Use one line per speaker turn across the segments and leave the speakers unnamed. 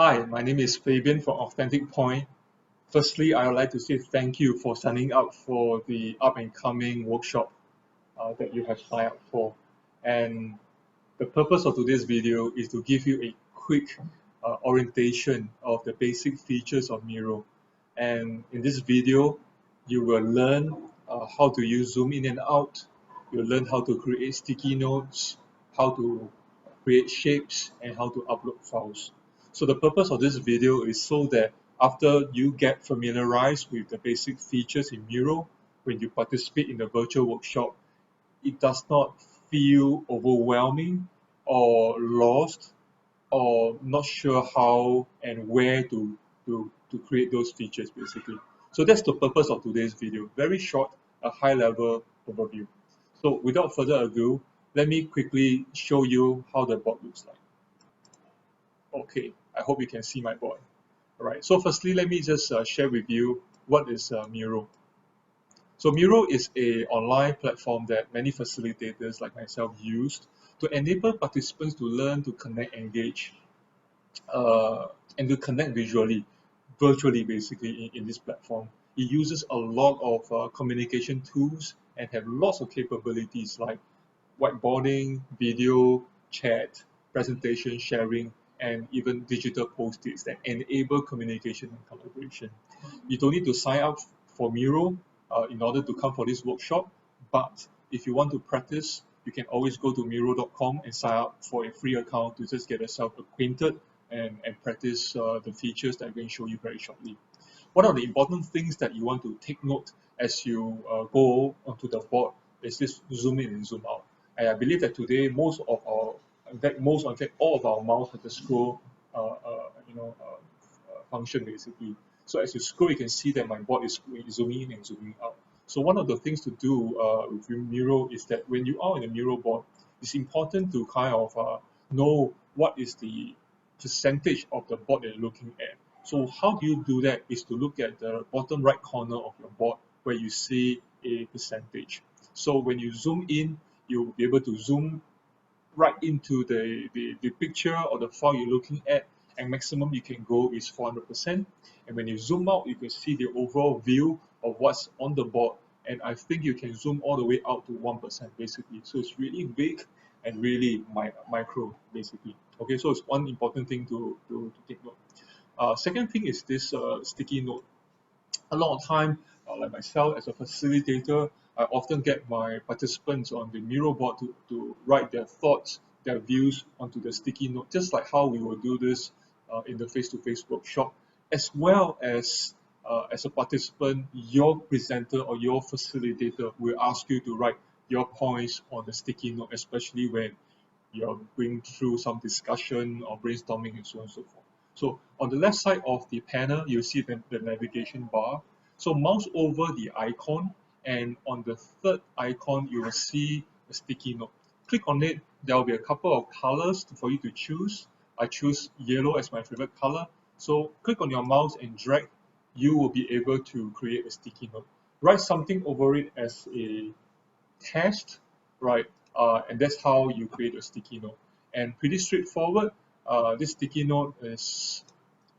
Hi, my name is Fabian from Authentic Point. Firstly, I would like to say thank you for signing up for the up and coming workshop that you have signed up for. And the purpose of today's video is to give you a quick orientation of the basic features of Miro. And in this video, you will learn how to use zoom in and out. You'll learn how to create sticky notes, how to create shapes, and how to upload files. So the purpose of this video is so that after you get familiarized with the basic features in Miro, when you participate in the virtual workshop, it does not feel overwhelming or lost or not sure how and where to create those features basically. So that's the purpose of today's video. Very short, a high level overview. So without further ado, let me quickly show you how the board looks like. Okay, I hope you can see my board. All right, so firstly, let me just share with you what is Miro. So Miro is an online platform that many facilitators like myself use to enable participants to learn to connect, engage, uh, and to connect virtually basically in this platform. It uses a lot of communication tools and have lots of capabilities like whiteboarding, video, chat, presentation sharing, and even digital post-its that enable communication and collaboration. You don't need to sign up for Miro in order to come for this workshop, but if you want to practice, you can always go to Miro.com and sign up for a free account to just get yourself acquainted and practice the features that I'm going to show you very shortly. One of the important things that you want to take note as you go onto the board is this zoom in and zoom out. And I believe that today in fact, all of our mouse has a scroll, function basically. So as you scroll, you can see that my board is zooming in and zooming out. So one of the things to do with Miro is that when you are in a Miro board, it's important to kind of know what is the percentage of the board that you're looking at. So how do you do that is to look at the bottom right corner of your board where you see a percentage. So when you zoom in, you'll be able to zoom right into the picture or the file you're looking at, and maximum you can go is 400%. And when you zoom out, you can see the overall view of what's on the board. And I think you can zoom all the way out to 1% basically. So it's really big and really micro basically. Okay, so it's one important thing to take note. Second thing is this sticky note. A lot of time, like myself as a facilitator, I often get my participants on the Miro board to write their thoughts, their views onto the sticky note, just like how we will do this in the face-to-face workshop, as well as a participant, your presenter or your facilitator will ask you to write your points on the sticky note, especially when you're going through some discussion or brainstorming and so on and so forth. So on the left side of the panel, you see the navigation bar. So mouse over the icon, and on the third icon, you will see a sticky note. Click on it, there will be a couple of colors for you to choose. I choose yellow as my favorite color. So click on your mouse and drag, you will be able to create a sticky note. Write something over it as a test, right? And that's how you create a sticky note. And pretty straightforward. This sticky note is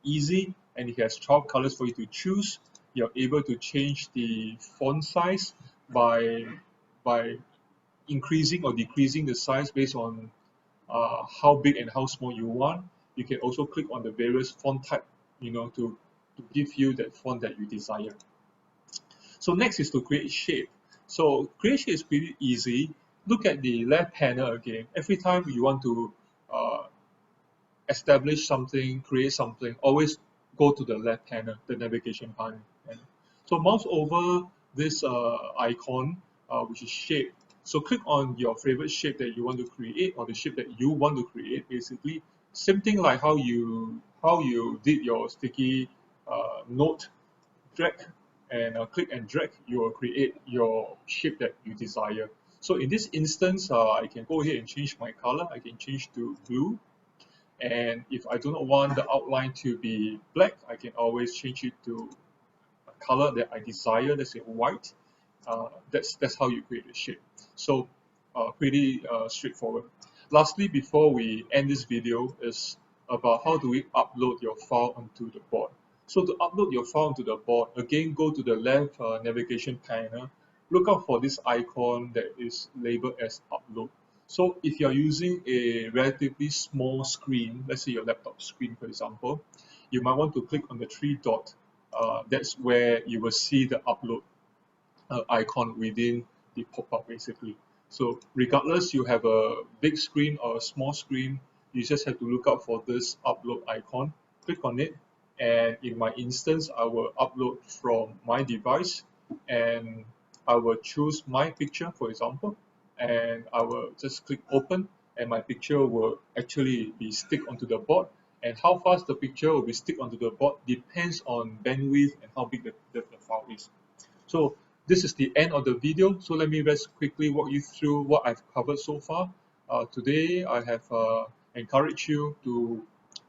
easy and it has 12 colors for you to choose. You're able to change the font size by by increasing or decreasing the size based on how big and how small you want. You can also click on the various font type, to give you that font that you desire. So next is to create shape. So create shape is pretty easy. Look at the left panel again. Every time you want to uh, establish something, create something, always go to the left panel, the navigation panel. So mouse over this icon, which is shape. So click on your favorite shape that you want to create, or the shape that you want to create. Basically, same thing like how you did your sticky note. Drag and click and drag, you will create your shape that you desire. So in this instance, I can go ahead and change my color. I can change to blue. And if I do not want the outline to be black, I can always change it to a color that I desire, let's say white. That's how you create a shape. So pretty straightforward. Lastly, before we end this video, is about how do we upload your file onto the board. So to upload your file onto the board, again, go to the left navigation panel, look out for this icon that is labeled as upload. So if you're using a relatively small screen, let's say your laptop screen, for example, you might want to click on the three dot. That's where you will see the upload icon within the pop-up basically. So regardless you have a big screen or a small screen, you just have to look out for this upload icon, click on it, and in my instance I will upload from my device, and I will choose my picture for example, and I will just click open, and my picture will actually be stick onto the board. And how fast the picture will be stick onto the board depends on bandwidth and how big the file is. So this is the end of the video. So let me just quickly walk you through what I've covered so far. Today I have encouraged you to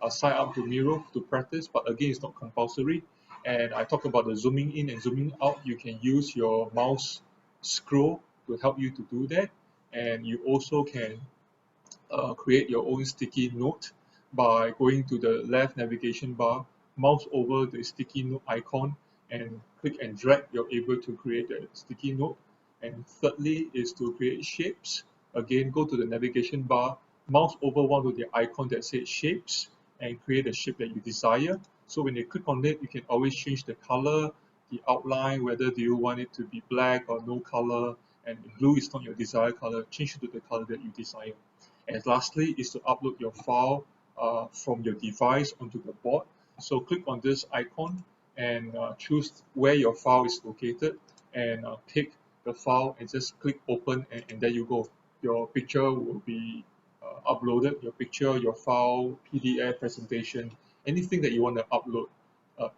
sign up to Miro to practice, but again it's not compulsory. And I talk about the zooming in and zooming out. You can use your mouse scroll to help you to do that. And you also can create your own sticky note by going to the left navigation bar, mouse over the sticky note icon, and click and drag. You're able to create a sticky note. And thirdly is to create shapes. Again, go to the navigation bar, mouse over one of the icon that says shapes, and create a shape that you desire. So when you click on it, you can always change the color, the outline, whether do you want it to be black or no color, and blue is not your desired color, change it to the color that you desire. And lastly is to upload your file from your device onto the board. So click on this icon and choose where your file is located, and pick the file and just click open, and there you go. Your picture will be uploaded, your picture, your file, PDF, presentation, anything that you want to upload,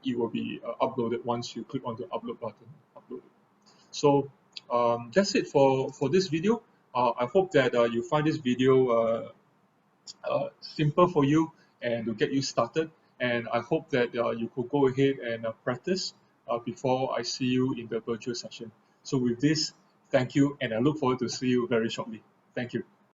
it will be uploaded once you click on the upload button. Upload it. So that's it for this video. I hope that you find this video simple for you and to get you started. And I hope that you could go ahead and practice before I see you in the virtual session. So with this, thank you, and I look forward to see you very shortly. Thank you.